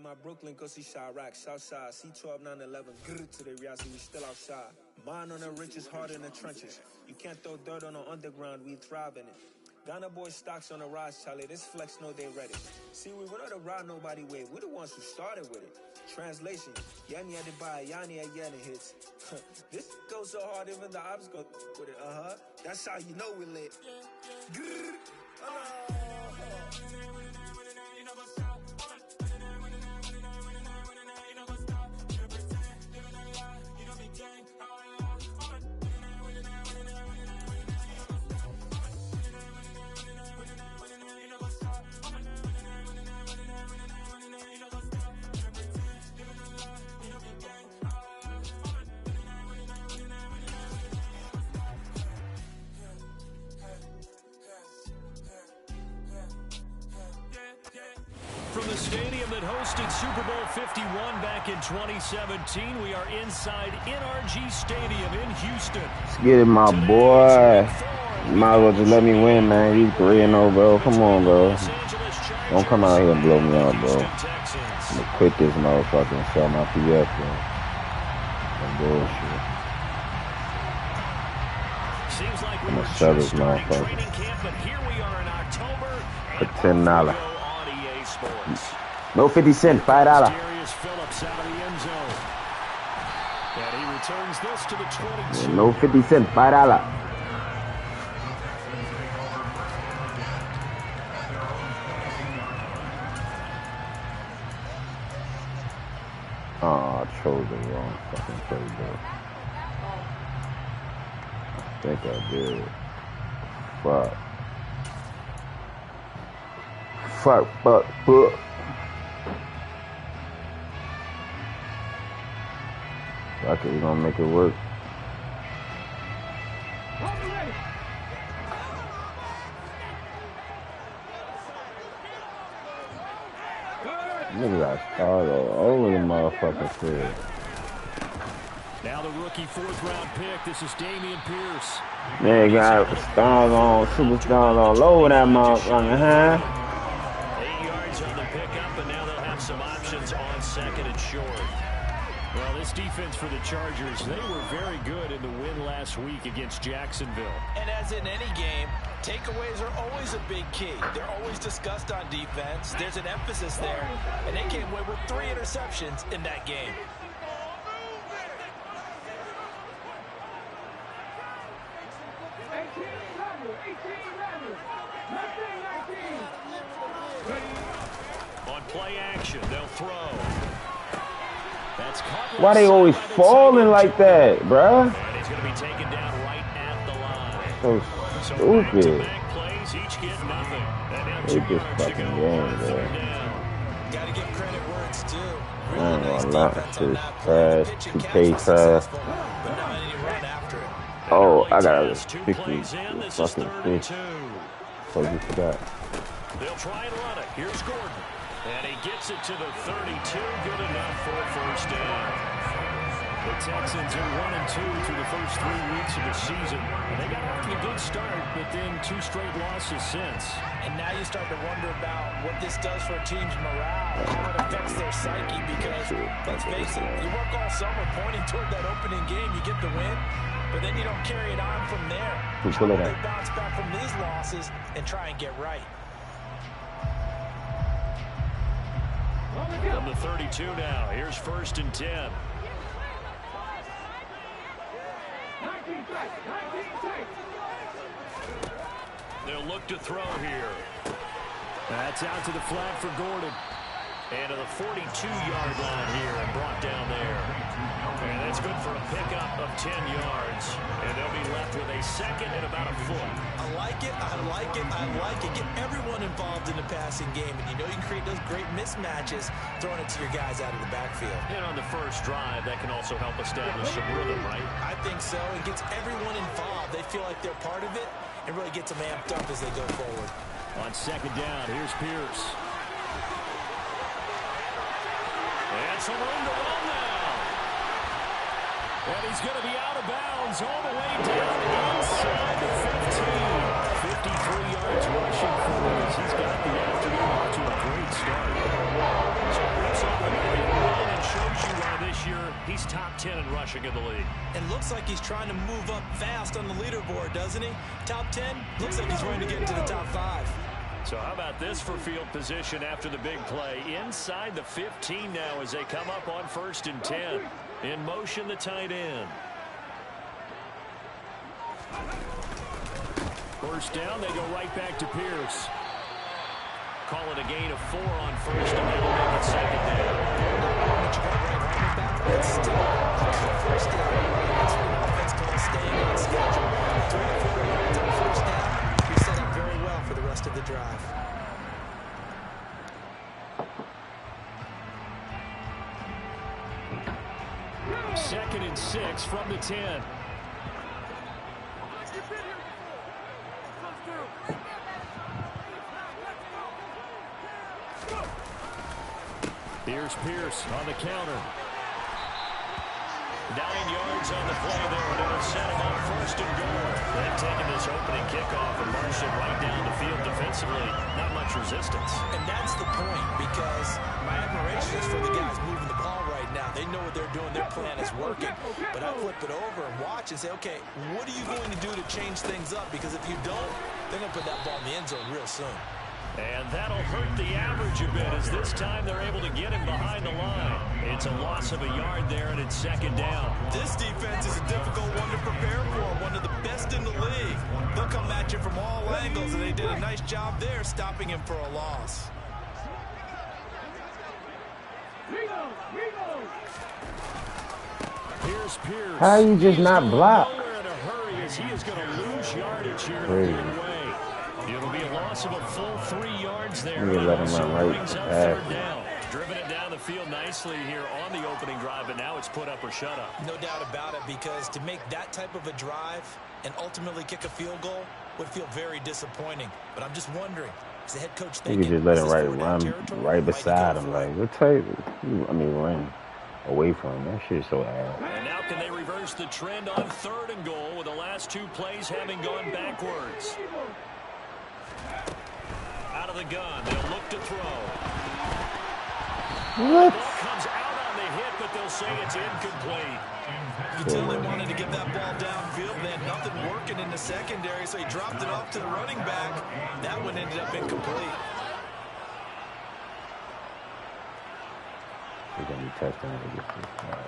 My Brooklyn, go see Chirac, Southside, C12, 911, grrr to the reality, we still outside. Mine on the riches, hard in the trenches. You can't throw dirt on the underground, we thrive in it. Ghana boys stocks on the rise, Charlie, this flex know they ready. See, we were not to ride nobody way, we're the ones who started with it. Translation, Yanni had to buy, Yanni had Yanni hits. This goes so hard, even the ops go with it, That's how you know we lit. Grrr, From the stadium that hosted Super Bowl 51 back in 2017, we are inside NRG Stadium in Houston. Let's get it, my boy. You might as well just let me win, man. You 3-0, bro. Come on, bro. Don't come out here and blow me out, bro. I'm gonna quit this motherfucker and sell my PF, bro. Some bullshit. I'm gonna sell this motherfucker for $10. No 50 cent, $5. Yeah, no 50 cent, $5. Oh, I chose the wrong fucking play, bro. I think I did. Fuck. Fuck. Fuck it, we gonna make it work. Nigga got started all over the motherfucking field. Now the rookie fourth-round pick. This is Damian Pierce. They got stars on, superstars all over that motherfucker, huh? 8 yards on the pickup, and now they'll have some options on second and short. Well, this defense for the Chargers, they were very good in the win last week against Jacksonville. And as in any game, takeaways are always a big key. They're always discussed on defense. There's an emphasis there, and they came away with 3 interceptions in that game. On play action, they'll throw. That's caught. Why they always falling like that, bruh? And he's going to be taken down right at the line. So stupid. Back plays, each get nothing. And now They just fucking game, bro. Gotta give credit where it's due. I ain't gonna lie, shit trash, 2K trash. Oh, I gotta pick these fucking fish. So you forgot. They'll try and run it. Here's Gordon. And he gets it to the 32. Good enough for a first down. The Texans are 1-2 through the first 3 weeks of the season. And they got off to a good start, but then 2 straight losses since. And now you start to wonder about what this does for a team's morale, how it affects their psyche, because, let's face it, you work all summer pointing toward that opening game, you get the win, but then you don't carry it on from there. How do they bounce back from these losses and try and get right? From the 32 now, here's 1st and 10. They'll look to throw here. That's out to the flat for Gordon. And to the 42-yard line here and brought down there. And that's good for a pickup of 10 yards. And they'll be left with a second and about a foot. I like it, I like it, I like it. Get everyone involved in the passing game. And you know you can create those great mismatches throwing it to your guys out of the backfield. And on the first drive, that can also help establish some rhythm, right? I think so. It gets everyone involved. They feel like they're part of it and really gets them amped up as they go forward. On second down, here's Pierce. And some room to run now. And he's going to be out of bounds all the way down inside the 15. 53 yards rushing for him. He's got the afternoon off to a great start. So that's all the way around and shows you why this year he's top 10 in rushing in the league. And looks like he's trying to move up fast on the leaderboard, doesn't he? Top 10, looks like he's ready to get into the top 5. So how about this for field position after the big play? Inside the 15 now as they come up on 1st and 10. In motion, the tight end. First down, they go right back to Pierce. Call it a gain of 4 on 1st, and that'll make it second down. But you got right running back, but still, first down. That's what an offense calls staying on schedule. 3 to 4 yards on first down. He set up very well for the rest of the drive. Second and 6 from the 10. Here's Pierce on the counter. 9 yards on the play there, and it'll set him on 1st and goal. They've taken this opening kickoff and marched it right down the field defensively. Not much resistance. And that's the point, because my admiration is for the guys moving the ball right now. They know what they're doing. Their plan is working. But I flip it over and watch and say, okay, what are you going to do to change things up? Because if you don't, they're going to put that ball in the end zone real soon. And that'll hurt the average a bit as this time they're able to get him behind the line. It's a loss of a yard there, and it's second down. This defense is a difficult one to prepare for, one of the best in the league. They'll come at you from all angles, and they did a nice job there stopping him for a loss. Here's Pierce. How you just not block? Nowhere in a hurry as he is going to lose yardage here away. It'll be a loss of a full 3 yards there. Let him run right brings up third down. Driven it down the field nicely here on the opening drive, but now it's put up or shut up. No doubt about it, because to make that type of a drive and ultimately kick a field goal would feel very disappointing. But I'm just wondering, is the head coach thinking, you just let him run right beside him? Like, what type? I mean, run away from him. That shit's so ass. And now can they reverse the trend on 3rd and goal with the last 2 plays having gone backwards? Out of the gun, they'll look to throw. What? The ball comes out on the hit, but they'll say it's incomplete. You tell they wanted to get that ball downfield. They had nothing working in the secondary, so he dropped it off to the running back. That one ended up incomplete. They're going to be touchdown to get this guy.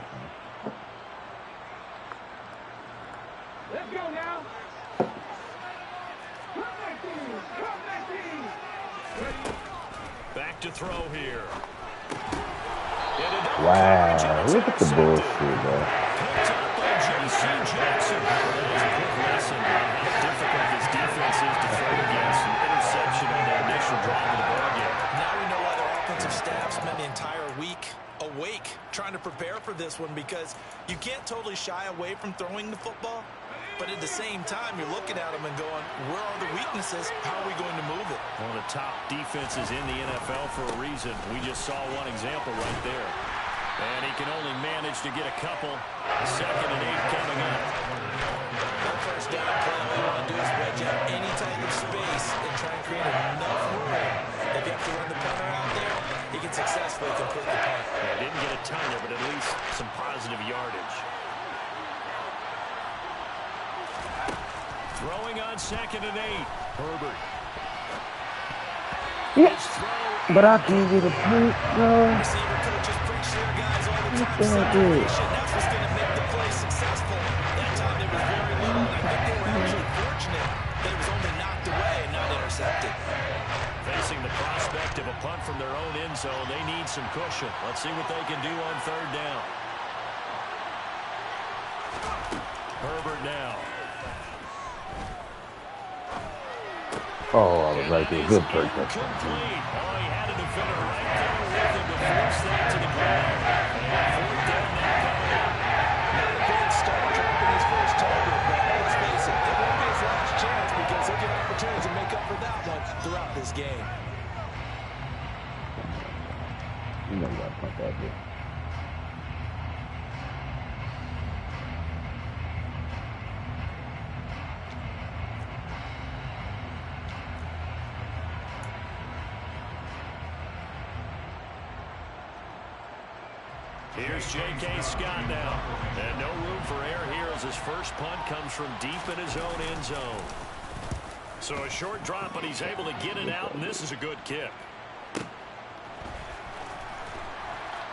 Let's go now. Back to throw here. Wow, look at the bullshit, bro. Picked up by J.C. Jackson. That was a quick lesson on how difficult this defense is to throw against. An interception on their initial drive of the ball game. Now we know why their offensive staff spent the entire week awake trying to prepare for this one, because you can't totally shy away from throwing the football. But at the same time, you're looking at them and going, where are the weaknesses? How are we going to move it? One of the top defenses in the NFL for a reason. We just saw one example right there. And he can only manage to get a couple. 2nd and 8 coming up. That first down play, all you want to do is wedge out any type of space and try and create enough room. If you have to run the punter out there, he can successfully complete the punt. Yeah, didn't get a ton there, but at least some positive yardage. Throwing on 2nd and 8. Herbert. Yeah. But I can't get a point, bro. Receiver coaches preach to their guys all the time. What Separation, that's what's going to make the play successful. That time there was very little, and I think they were actually fortunate that it was only knocked away and not intercepted. Facing the prospect of a punt from their own end zone, they need some cushion. Let's see what they can do on 3rd down. Herbert now. Oh, I was right there. Good break. Complete. Oh, he had a defender right there with him to force that to the ground. And fourth down now coming up. Not a bad start dropping his first target, but let's face it, it won't be his last chance because he'll get opportunities to make up for that one throughout this game. You know you got to pump that dude. Here's J.K. Scott now. And no room for error here as his first punt comes from deep in his own end zone. So a short drop, but he's able to get it out, and this is a good kick.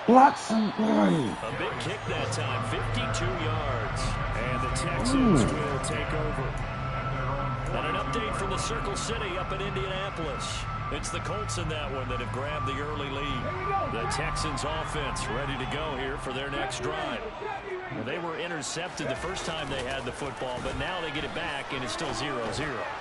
Block somebody. A big kick that time, 52 yards. And the Texans will take over. And an update from the Circle City up in Indianapolis. It's the Colts in that one that have grabbed the early lead. The Texans offense ready to go here for their next drive. Well, they were intercepted the first time they had the football, but now they get it back, and it's still 0-0.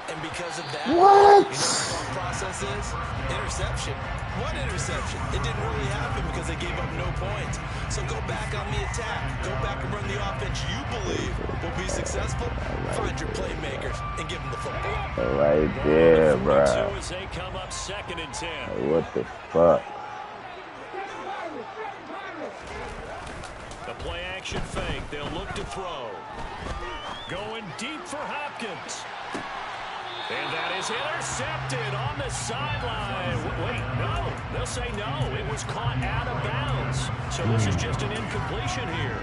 And because of that, What? you know what the thought process is? Interception. What interception? It didn't really happen because they gave up no points. So go back on the attack. Go back and run the offense you believe will be successful. Find your playmakers and give them the football. Right there, bro. As they come up 2nd and 10. What the fuck? The play action fake. They'll look to throw. Going deep for Hopkins. And that is intercepted on the sideline. Wait, no. They'll say no. It was caught out of bounds. So this is just an incompletion here.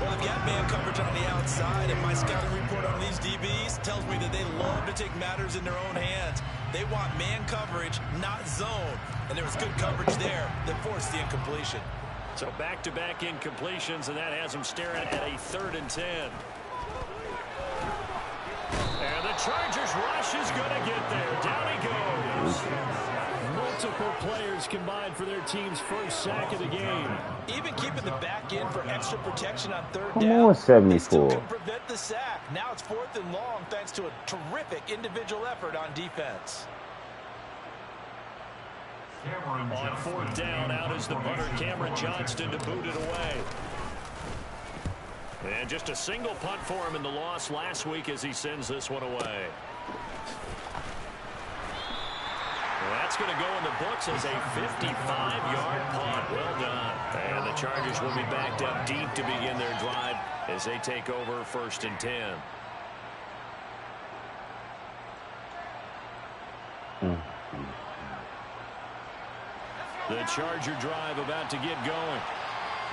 Well, they've got man coverage on the outside, and my scouting report on these DBs tells me that they love to take matters in their own hands. They want man coverage, not zone. And there was good coverage there that forced the incompletion. So back-to-back incompletions, and that has them staring at a 3rd and 10. And the Chargers rush is going to get there. Down he goes. Multiple players combined for their team's first sack of the game. Even keeping the back end for extra protection on 3rd Come down, on, 74. they still couldn't prevent the sack. Now it's 4th and long thanks to a terrific individual effort on defense. On 4th down, out is the punter, Cameron Johnston, to boot it away. And just a single punt for him in the loss last week as he sends this one away. Well, that's going to go in the books as a 55-yard punt. Well done. And the Chargers will be backed up deep to begin their drive as they take over 1st and 10. The Charger drive about to get going.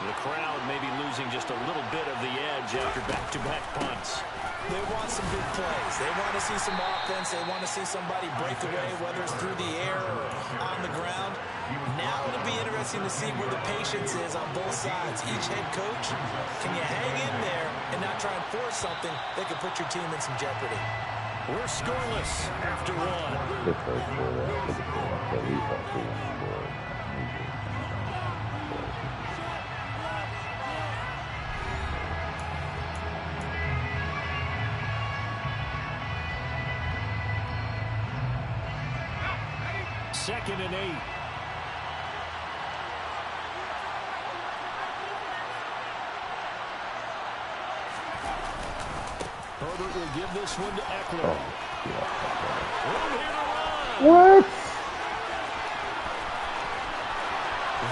The crowd may be losing just a little bit of the edge after back-to-back punts. They want some big plays. They want to see some offense. They want to see somebody break away, whether it's through the air or on the ground. Now it'll be interesting to see where the patience is on both sides. Each head coach, can you hang in there and not try and force something that could put your team in some jeopardy? We're scoreless after one. Second and 8. Herbert will give this one to Eckler. What?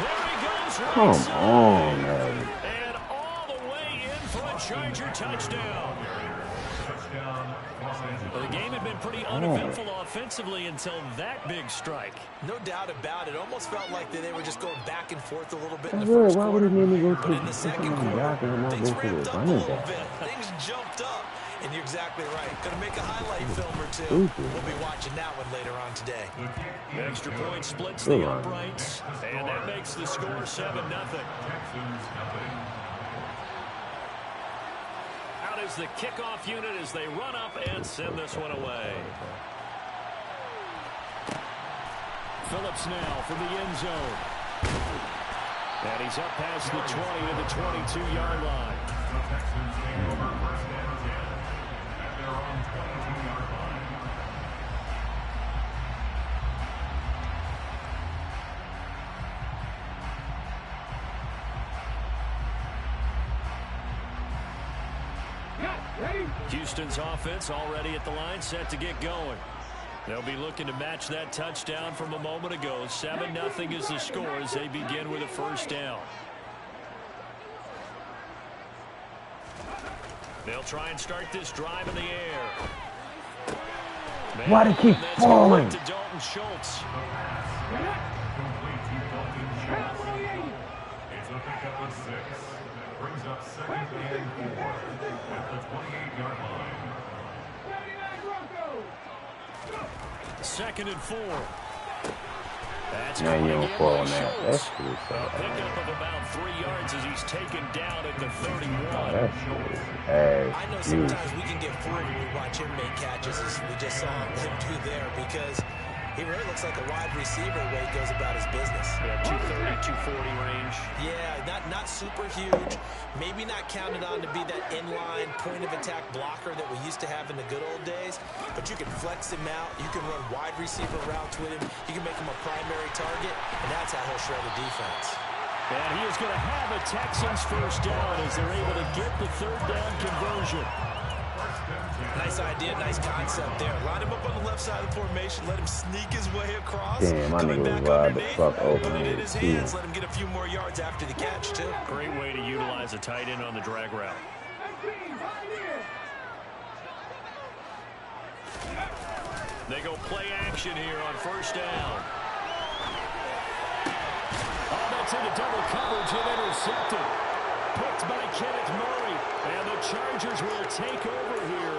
There he goes. Right Come side. on, man. And all the way in for a Charger touchdown. Well, the game had been pretty uneventful offensively until that big strike. No doubt about it. Almost felt like they were just going back and forth a little bit in That's the weird. first Why would quarter. he make me go But in the second quarter, and things not go to ramped the up a running little back? bit. Things jumped up. And you're exactly right. Going to make a highlight film or two. We'll be watching that one later on today. The extra point splits the uprights, and that makes the score 7-0. Out is the kickoff unit as they run up and send this one away. Phillips now from the end zone. And he's up past the 20 to the 22-yard line. Houston's offense already at the line, set to get going. They'll be looking to match that touchdown from a moment ago. 7-0 is the score as they begin with a first down. They'll try and start this drive in the air. Why do you keep falling? To Dalton Schultz. It's a pickup of 6. Brings up 2nd and 4 at the 28-yard line. 2nd and 4. That's Man, you don't fall on that. That's a pretty sad. pickup of about 3 yards as he's taken down at the 31. That's I know sometimes we can get fooled when we watch him make catches as we just saw him do there because he really looks like a wide receiver the way he goes about his business. Yeah, 230, 240 range. Yeah, not super huge. Maybe not counted on to be that inline point-of-attack blocker that we used to have in the good old days. But you can flex him out. You can run wide receiver routes with him. You can make him a primary target, and that's how he'll shred the defense. And he is going to have a Texans first down as they're able to get the 3rd down conversion. Nice idea, nice concept there. Line him up on the left side of the formation, let him sneak his way across. Damn, my Coming nigga was back wide the underneath, fuck open. put it in his hands, let him get a few more yards after the catch, too. Great way to utilize a tight end on the drag route. They go play action here on first down. Oh, that's into double coverage and intercepted. Picked by Kenneth Murray. And the Chargers will take over here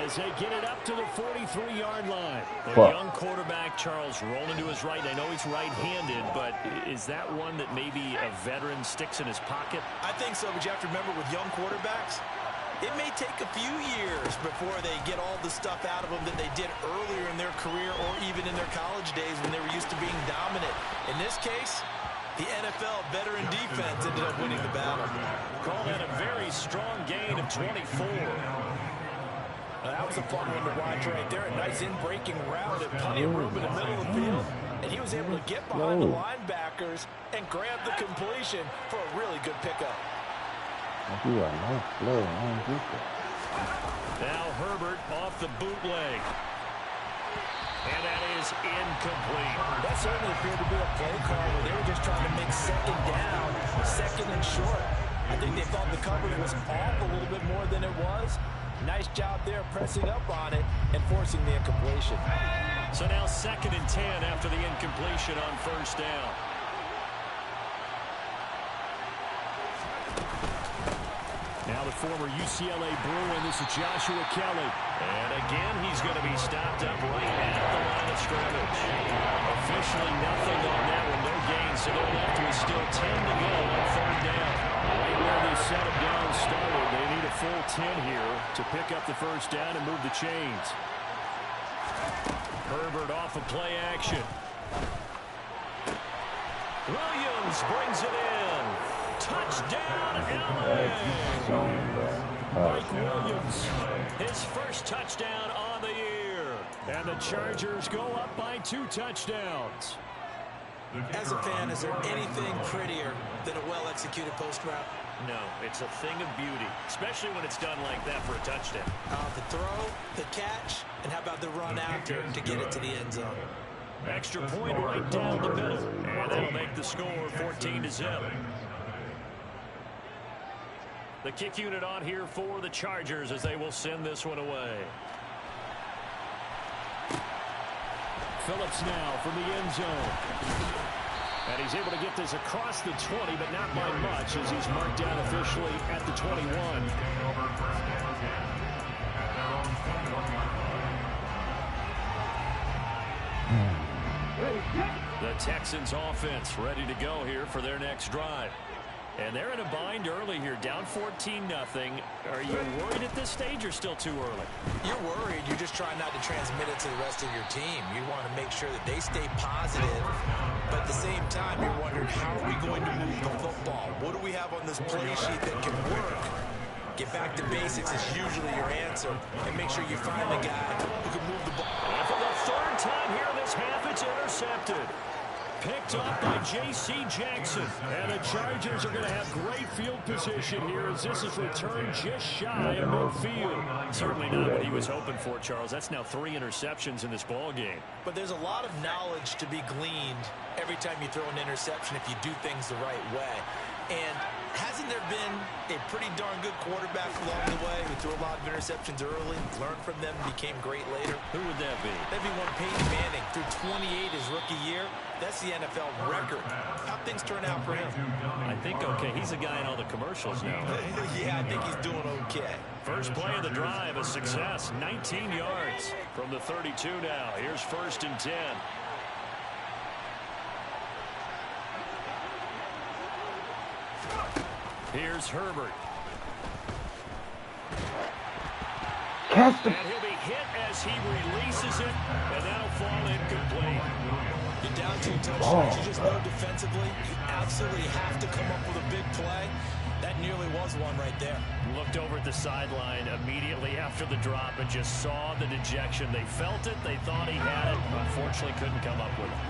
as they get it up to the 43-yard line. The young quarterback, Charles, rolling to his right. I know he's right-handed, but is that one that maybe a veteran sticks in his pocket? I think so, but you have to remember with young quarterbacks, it may take a few years before they get all the stuff out of them that they did earlier in their career or even in their college days when they were used to being dominant. In this case, the NFL veteran defense ended up winning the battle. Call that a very strong gain of 24. That was a fun one to watch right there. A nice in-breaking route and plenty of room in the middle of the field. And he was able to get behind the linebackers and grab the completion for a really good pickup. You are nice flow. Now Herbert off the bootleg. And that is incomplete. That certainly appeared to be a play call where they were just trying to make 2nd down, 2nd and short. I think they thought the coverage was off a little bit more than it was. Nice job there pressing up on it and forcing the incompletion. So now 2nd and 10 after the incompletion on first down. Now the former UCLA Bruin, this is Joshua Kelly. And again, he's going to be stopped up right at the line of scrimmage. Officially nothing on that one, no gain, so they're left with still 10 to go on 3rd down. Right where they set him down started, they need a full 10 here to pick up the first down and move the chains. Herbert off of play action. Williams brings it in. Touchdown, LA! Mike Williams, his first touchdown on the year. And the Chargers go up by 2 touchdowns. As a fan, is there anything prettier than a well-executed post route? No, it's a thing of beauty, especially when it's done like that for a touchdown. The throw, the catch, and how about the run after to get it to the end zone? Extra point right down the middle. And that'll make the score 14-0. The kick unit on here for the Chargers as they will send this one away. Phillips now from the end zone. And he's able to get this across the 20, but not by much as he's marked down officially at the 21. The Texans offense ready to go here for their next drive. And they're in a bind early here, down 14-0. Are you worried at this stage or still too early? You're worried. You're just trying not to transmit it to the rest of your team. You want to make sure that they stay positive. But at the same time, you're wondering, how are we going to move the football? What do we have on this play sheet that can work? Get back to basics is usually your answer. And make sure you find the guy who can move the ball. And for the 3rd time here in this half, it's intercepted. picked off by J.C. Jackson. And the Chargers are going to have great field position here as this is returned just shy of midfield. Certainly not what he was hoping for, Charles. That's now 3 interceptions in this ball game. But there's a lot of knowledge to be gleaned every time you throw an interception if you do things the right way. And hasn't there been a pretty darn good quarterback along the way who threw a lot of interceptions early, learned from them, became great later? Who would that be? That'd be one Peyton Manning. Threw 28 his rookie year. That's the NFL record. How'd things turn out for him? I think okay. He's a guy in all the commercials now. Yeah, I think he's doing okay. First play of the drive, a success. 19 yards from the 32 now. Here's 1st and 10. Here's Herbert. Catch the... And he'll be hit as he releases it, and that'll fall incomplete. You're down 2 touchdowns. You just know defensively, you absolutely have to come up with a big play. That nearly was one right there. Looked over at the sideline immediately after the drop and just saw the dejection. They felt it. They thought he had it. Unfortunately, couldn't come up with it.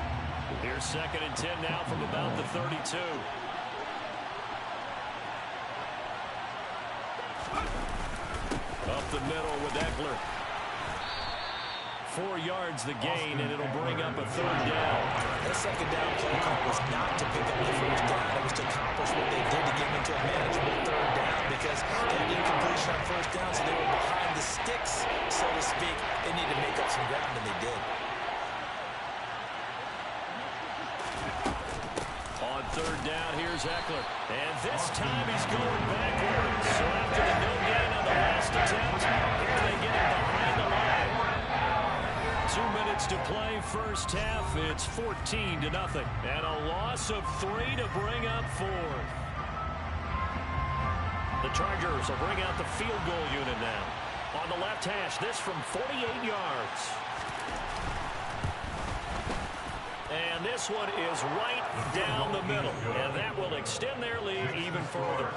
Here's 2nd and 10 now from about the 32. Up the middle with Eckler. 4 yards the gain, and it'll bring up a 3rd down. That 2nd down play call was not to pick up the 1st down. It was to accomplish what they did to get into a manageable 3rd down because they had incompletion on 1st down, so they were behind the sticks, so to speak. They needed to make up some ground, and they did. On 3rd down, here's Eckler. And this time he's going backwards. So after the no gain on the last attempt, here they get it behind the line. 2 minutes to play first half. It's 14-0. And a loss of 3 to bring up 4th. The Chargers will bring out the field goal unit now. On the left hash, this from 48 yards. And this one is right down the middle. And that will extend their lead even further.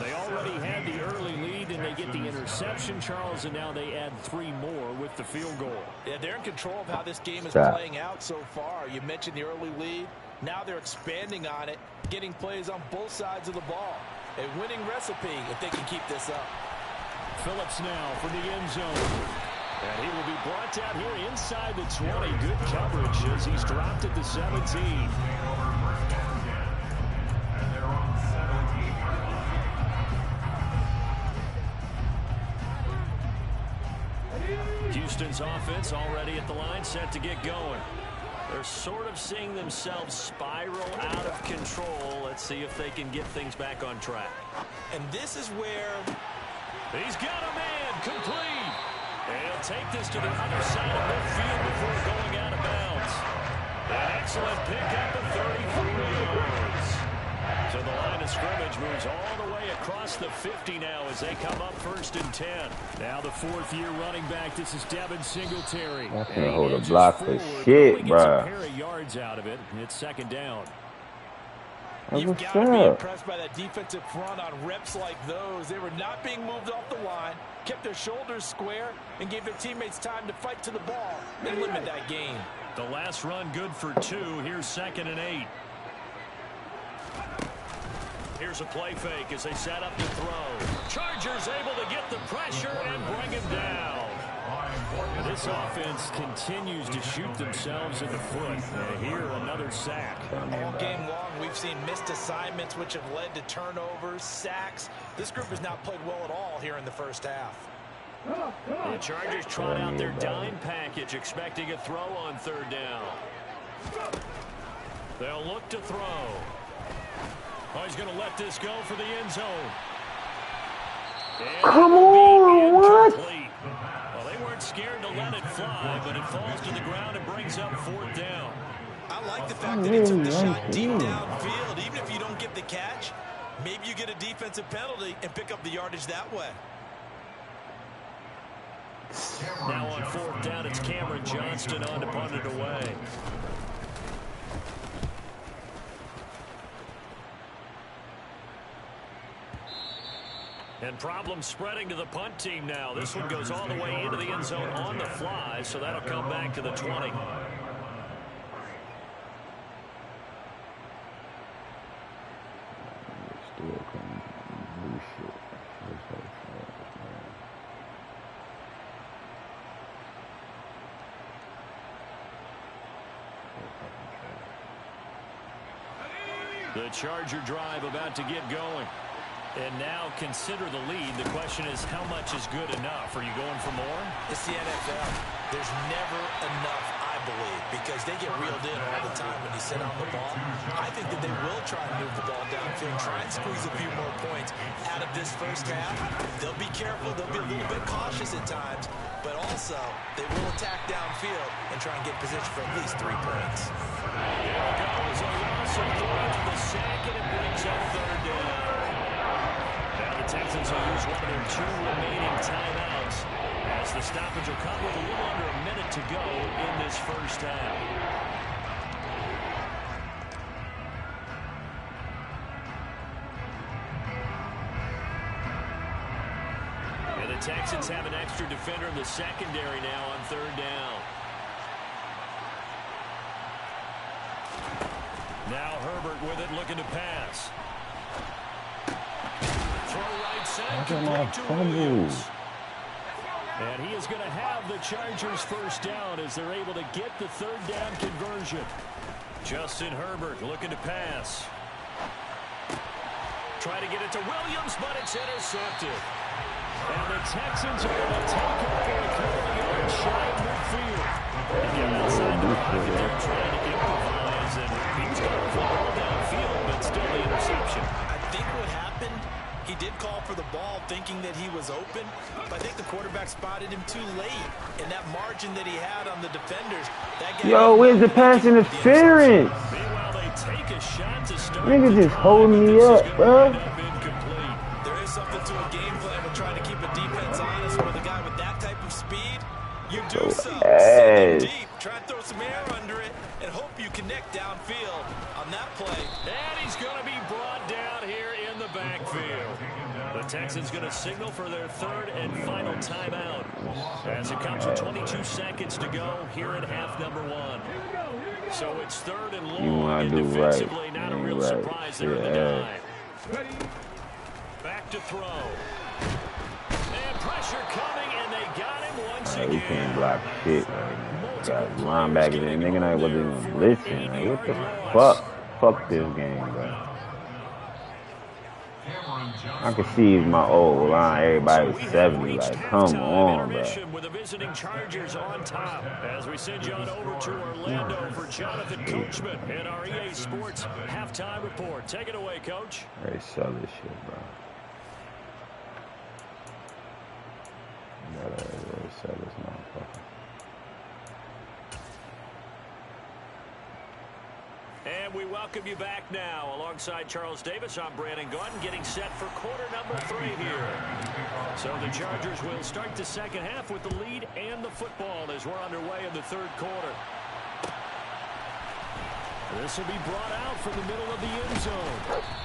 They already had the early lead, and they get the interception, Charles, and now they add 3 more with the field goal. Yeah, they're in control of how this game is playing out so far. You mentioned the early lead. Now they're expanding on it, getting plays on both sides of the ball. A winning recipe if they can keep this up. Phillips now for the end zone. And he will be brought down here inside the 20. Good coverage as he's dropped at the 17. Houston's offense already at the line, set to get going. They're sort of seeing themselves spiral out of control. Let's see if they can get things back on track. And this is where he's got a man complete. And he'll take this to the other side of midfield before going out of bounds. An excellent pickup of 33 yards. So the line of scrimmage moves all the way across the 50 now as they come up 1st and 10. Now the 4th-year running back. This is Devin Singletary. That's gonna hold a block for shit, bro. A pair of yards out of it. It's 2nd down. You've got to be impressed by that defensive front on reps like those. They were not being moved off the line, kept their shoulders square, and gave their teammates time to fight to the ball and limit that gain. The last run good for 2. Here's 2nd and 8. Here's a play fake as they set up to throw. Chargers able to get the pressure and bring him down. This offense continues to shoot themselves in the foot. Here, another sack. All game long, we've seen missed assignments, which have led to turnovers, sacks. This group has not played well at all here in the first half. The Chargers trot out their dime package, expecting a throw on 3rd down. They'll look to throw. Oh, he's going to let this go for the end zone. And come on, what? Well, they weren't scared to let it fly, but it falls to the ground and brings up 4th down. I like the fact that he took the shot deep downfield. Even if you don't get the catch, maybe you get a defensive penalty and pick up the yardage that way. Now on 4th down, it's Cameron Johnston on to punt it away. And problems spreading to the punt team now. This one goes all the way into the end zone on the fly, so that'll come back to the 20. The Charger drive about to get going. And now consider the lead. The question is, how much is good enough? Are you going for more? It's the NFL. There's never enough, I believe, because they get reeled in all the time when you sit on the ball. I think that they will try and move the ball downfield, try and squeeze a few more points out of this first half. They'll be careful. They'll be a little bit cautious at times, but also they will attack downfield and try and get position for at least 3 points. Here goes a loss of 3 on the sack, and it brings up third down. Now the Texans will use one of their 2 remaining timeouts as the stoppage will come with a little under a minute to go in this first half. And the Texans have an extra defender in the secondary now on third down. Now Herbert with it, looking to pass. Throw right side, complete to Williams. And he is going to have the Chargers first down as they're able to get the third down conversion. Justin Herbert looking to pass. Try to get it to Williams, but it's intercepted. And the Texans are going to take over a couple of yards shy of midfield. Again, outside the pocket, they're trying to improvise, and he's got to fly all downfield, but still the interception. I think what happened, he did call for the ball thinking that he was open, but I think the quarterback spotted him too late. And that margin that he had on the defenders, that guy. Yo, where's the pass interference? Meanwhile, they take a shot to start. Nigga just holding me up, bro. There is something to a game plan with trying to keep a defense honest with a guy with that type of speed. You do so. Send it deep. Try and throw some air under it and hope you connect downfield on that play. And he's going to be brought down here in the backfield. The Texans going to signal for their third and final timeout as it comes with 22 seconds to go here in half number 1. So it's third and long, and defensively not a real surprise there in the dive. Back to throw. And pressure coming, and they got him once again. He can't block shit right now. Got linebackers and nigga ain't wasn't even blitzing. Like, what the fuck? Fuck this game, bro. I can see my old line. Everybody was 70. Like, come on, bro. With the visiting Chargers on top as we send you on over to Orlando for Jonathan Coachman and our EA Sports halftime report. Take it away, Coach. They sell this shit, bro. Gotta really sell this motherfucker. And we welcome you back now. Alongside Charles Davis, I'm Brandon Gordon, getting set for quarter number 3 here. So the Chargers will start the second half with the lead and the football as we're underway in the third quarter. This will be brought out from the middle of the end zone.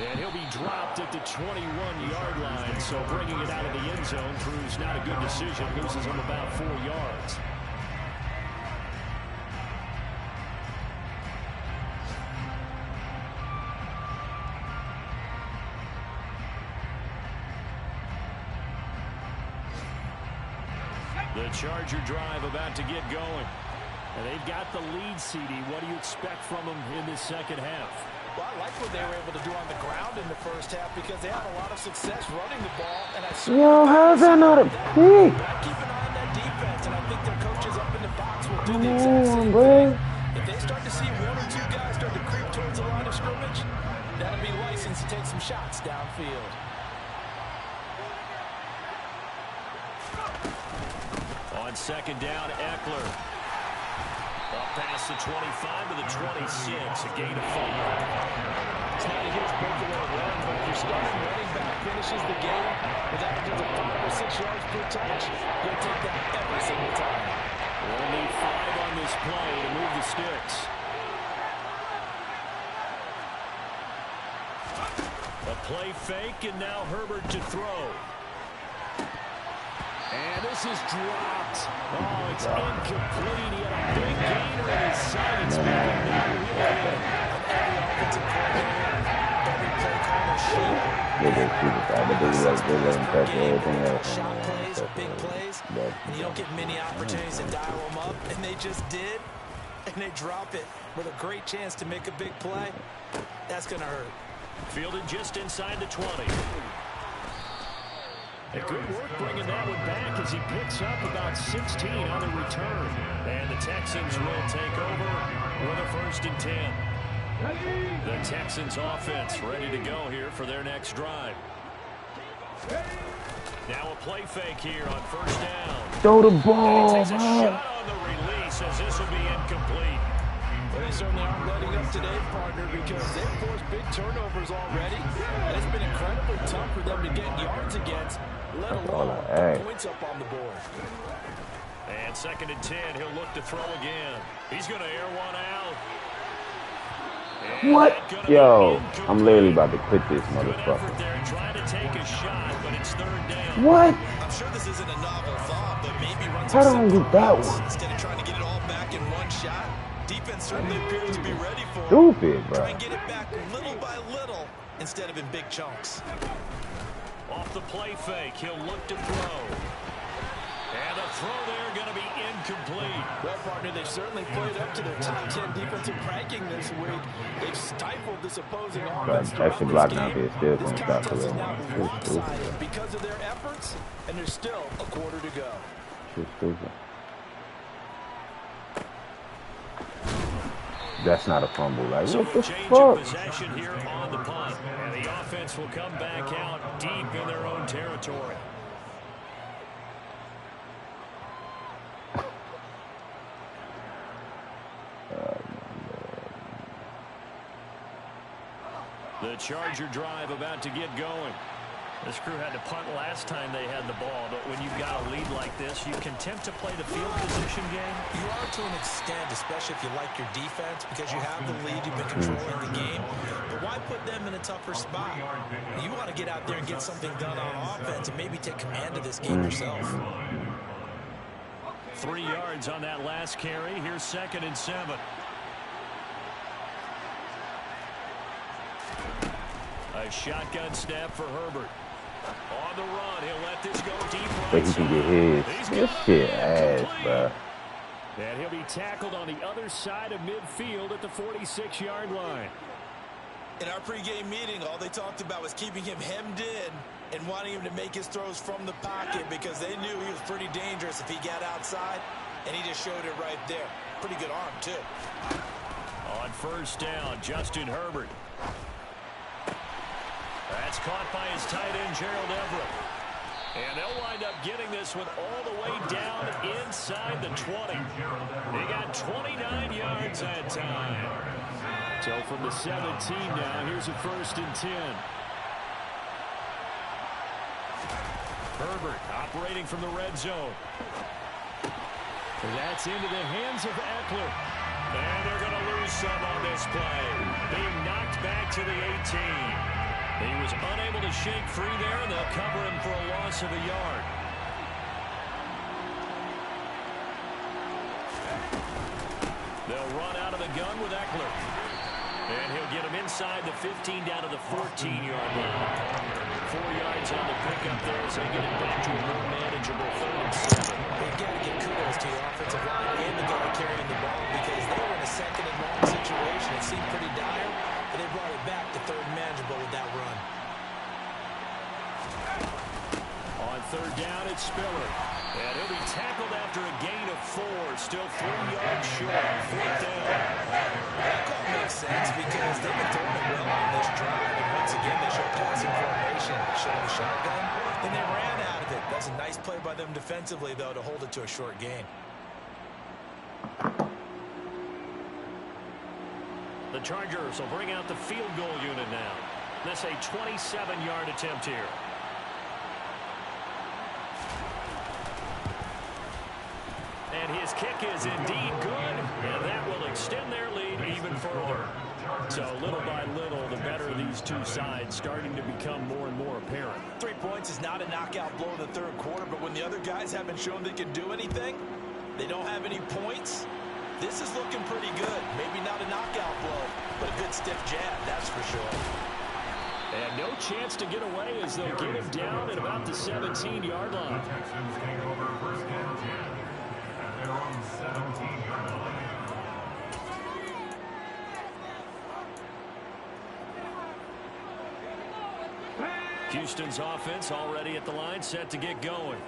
And he'll be dropped at the 21-yard line. So bringing it out of the end zone proves not a good decision. Loses him about 4 yards. The Charger drive about to get going. And they've got the lead, CD. What do you expect from them in this second half? Well, I like what they were able to do on the ground in the first half because they had a lot of success running the ball. And Yo, how's that not a pick? Keep an eye on that defense, and I think their coaches up in the box will do the exact same thing. If they start to see 1 or 2 guys start to creep towards the line of scrimmage, that'll be license to take some shots downfield. On second down, Eckler. Up past the 25 to the 26, a gain of 5. It's not a huge breakaway run, but if your starting running back finishes the game with averages of 5 or 6 yards per touch, you'll take that every single time. We'll need 5 on this play to move the sticks. A play fake, and now Herbert to throw. And this is dropped. Oh, it's incomplete. He had a big gainer in his sights. Every offensive coordinator, every play caller sheet. Shot plays, big plays, and you don't get many opportunities to dial them up, and they just did, and they drop it with a great chance to make a big play. That's going to hurt. Fielded just inside the 20. And good work bringing that one back as he picks up about 16 on the return. And the Texans will take over with a 1st and 10. The Texans offense ready to go here for their next drive. Now a play fake here on 1st down. Throw the ball, and he takes a shot on the release as this will be incomplete. Well, they certainly aren't letting up today, partner, because they've forced big turnovers already. And it's been incredibly tough for them to get yards against, let alone put points up on the board. And 2nd and 10, he'll look to throw again. He's going to air one out. And what? Yo, I'm literally about to quit this motherfucker. They're trying to take a shot, but it's 3rd down. What? I'm sure this isn't a novel thought, but maybe run How some do I get that one? instead of trying to get it all back in one shot. Defense certainly appears to be ready for it. Stupid, bro. Try and get it back little by little instead of in big chunks. Off the play fake, he'll look to throw. And the throw there going to be incomplete. Well, partner, they've certainly played up to their top 10 defensive ranking this week. They've stifled this opposing offense. Extra block now, they're still This going to stop for contest is them. now one-sided because of their efforts, and there's still a quarter to go. Shit stupid. That's not a fumble. Like, So what the change fuck? of possession here on the punt. And the offense will come back out deep in their own territory. The Charger drive about to get going. This crew had to punt last time they had the ball, but when you've got a lead like this, you can attempt to play the field position game. You are to an extent, especially if you like your defense, because you have the lead, you've been controlling the game. But why put them in a tougher spot? You want to get out there and get something done on offense and maybe take command of this game yourself. 3 yards on that last carry. Here's 2nd and 7. A shotgun snap for Herbert. On the run, he'll let this go deep right. But he can get his. This shit ass, bro. And he'll be tackled on the other side of midfield at the 46-yard line. In our pregame meeting, all they talked about was keeping him hemmed in and wanting him to make his throws from the pocket because they knew he was pretty dangerous if he got outside, and he just showed it right there. Pretty good arm, too. On 1st down, Justin Herbert. That's caught by his tight end, Gerald Everett. And they'll wind up getting this one all the way down inside the 20. They got 29 yards that time. So from the 17 now, here's a 1st and 10. Herbert operating from the red zone. That's into the hands of Eckler. And they're going to lose some on this play. Being knocked back to the 18. He was unable to shake free there, and they'll cover him for a loss of a yard. They'll run out of the gun with Eckler. And he'll get him inside the 15 down to the 14-yard line. 4 yards on the pickup there as they get it back to a more manageable 3rd and 7. They've got to get kudos to your offensive line and the guy carrying the ball because they were in a 2nd and long situation. It seemed pretty dire, but they brought it back to 3rd and manageable with that run. On 3rd down, it's Spiller. And he'll be tackled after a gain of 4. Still 3 yards short. 4th down. That call makes sense because they've been throwing it well on this drive. And once again, they showed passing formation, showing the shotgun. Then they ran out of it. That's a nice play by them defensively, though, to hold it to a short gain. The Chargers will bring out the field goal unit now. That's a 27-yard attempt here. And his kick is indeed good, and that will extend their lead even further. So little by little, the better these two sides starting to become more and more apparent. 3 points is not a knockout blow in the 3rd quarter, but when the other guys haven't shown they can do anything, they don't have any points, this is looking pretty good. Maybe not a knockout blow, but a good stiff jab, that's for sure. And no chance to get away as they'll get him down at about the 17-yard line. The Texans take over 1st and 10 at their own 17-yard line. Houston's offense already at the line, set to get going.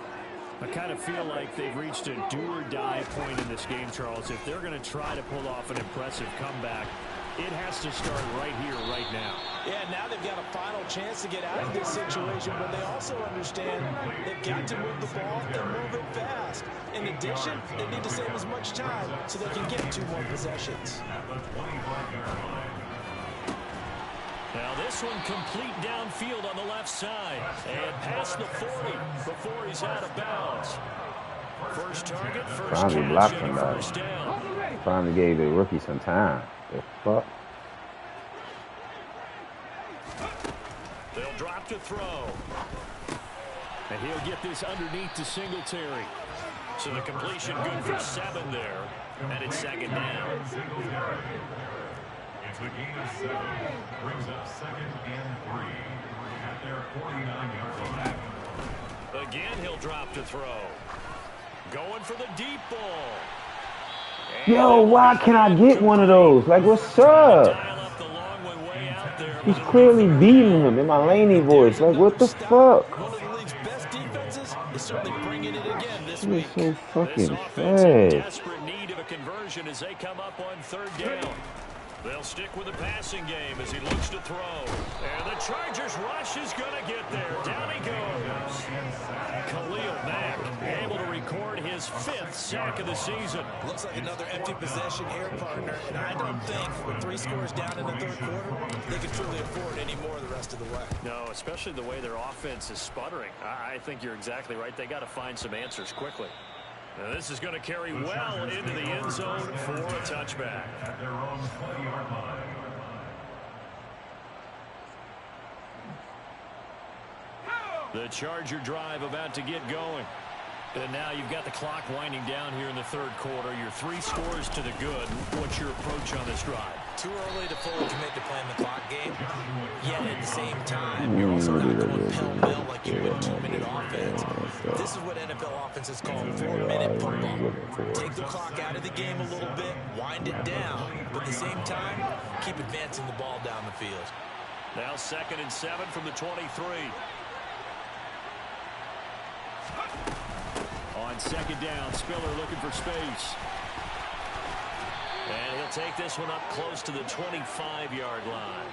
I kind of feel like they've reached a do-or-die point in this game, Charles. If they're going to try to pull off an impressive comeback, it has to start right here, right now. Yeah, now they've got a final chance to get out of this situation, but they also understand they've got to move the ball and move it fast. In addition, they need to save as much time so they can get 2 more possessions. Now this one complete downfield on the left side. And past the 40 before he's out of bounds. First target, first catch, and first down. Finally gave the rookie some time. The fuck? They'll drop to throw. And he'll get this underneath to Singletary. So the completion good for 7 there. And it's second down. It's a gain of 7. Brings up 2nd and 3 at their 49-yard line. Again, he'll drop to throw. Going for the deep ball. Yo, why can't I get one of those? Like, what's up? He's clearly beating him in my laney voice. Like, what the fuck? One of the league's best defenses is certainly bringing it again this He's week. so fucking offense in fast. desperate need of a conversion as they come up on 3rd down. They'll stick with the passing game as he looks to throw. And the Chargers rush is going to get there. Down he goes. Khalil Mack able to record his 5th sack of the season. Looks like another empty possession here, partner. And I don't think with 3 scores down in the 3rd quarter, they can truly afford any more the rest of the way. No, especially the way their offense is sputtering. I think you're exactly right. They got to find some answers quickly. Now this is going to carry well into the end zone for a touchback. At their own 20-yard line. The Charger drive about to get going. And now you've got the clock winding down here in the 3rd quarter. Your 3 scores to the good. What's your approach on this drive? Too early to fully commit to playing the clock game. Yet at the same time, you're also not going pell-mell like you would 2-minute offense. This is what NFL offenses call 4-minute football. Take the clock out of the game a little bit, wind it down, but at the same time, keep advancing the ball down the field. Now 2nd and 7 from the 23. On 2nd down, Spiller looking for space. And he'll take this one up close to the 25-yard line.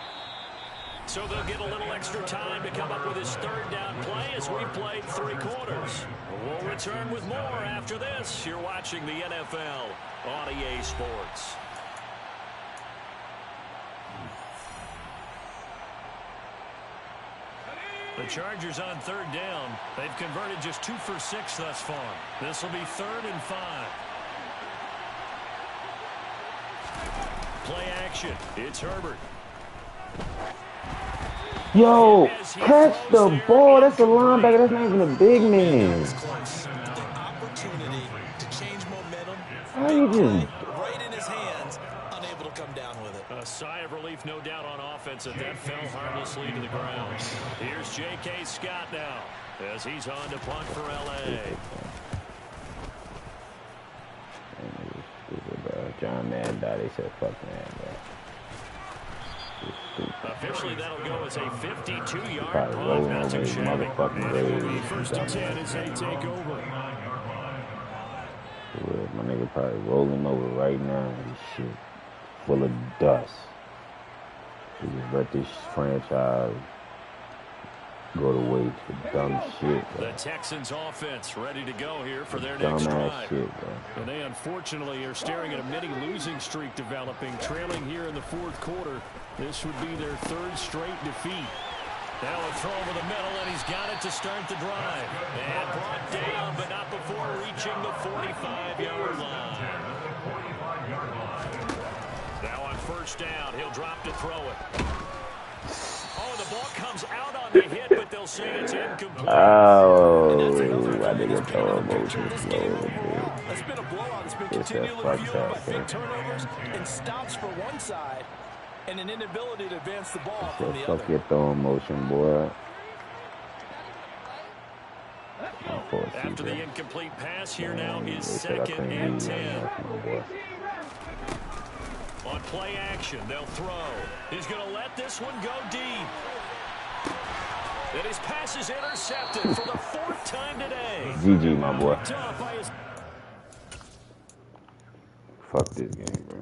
So they'll get a little extra time to come up with his 3rd down play as we've played 3 quarters. We'll return with more after this. You're watching the NFL on EA Sports. The Chargers on 3rd down. They've converted just 2 for 6 thus far. This will be 3rd and 5. Play action. It's Herbert. Yo, catch the ball. That's a linebacker. That's not even a big man. The opportunity to change momentum. How you just... Right in his hands, unable to come down with it. A sigh of relief, no doubt, on offense, and that fell harmlessly to the ground. Here's J.K. Scott now as he's on to punt for L.A. John Madden died. They said, fuck man, bro. Officially, that'll go as a 52-yard Probably punt. rolling Not over too his shabby. motherfucking And it will be grave. 1st and 10 as they take over. My nigga probably rolling over right now. This shit full of dust. We just let this franchise go to waste for dumb shit, bro. The Texans offense ready to go here for their next Dumbass drive. shit, bro. And they unfortunately are staring at a mini losing streak developing, trailing here in the 4th quarter. This would be their 3rd straight defeat. Now a throw over the middle, and he's got it to start the drive. And brought down, but not before reaching the 45-yard line. Now on 1st down, he'll drop to throw it. Oh, the ball comes out on the hit, but they'll say it's incomplete. Oh, I didn't throw a motion slow. It's been a blowout. It's been continually fueled by big turnovers and stops for one side and an inability to advance the ball from the other. Fuck your throwing motion, boy. After the incomplete pass, here now is 2nd and 10. On play action, they'll throw. He's going to let this one go deep. And his pass is intercepted for the 4th time today. GG, my boy. Picked off by his... Fuck this game, bro.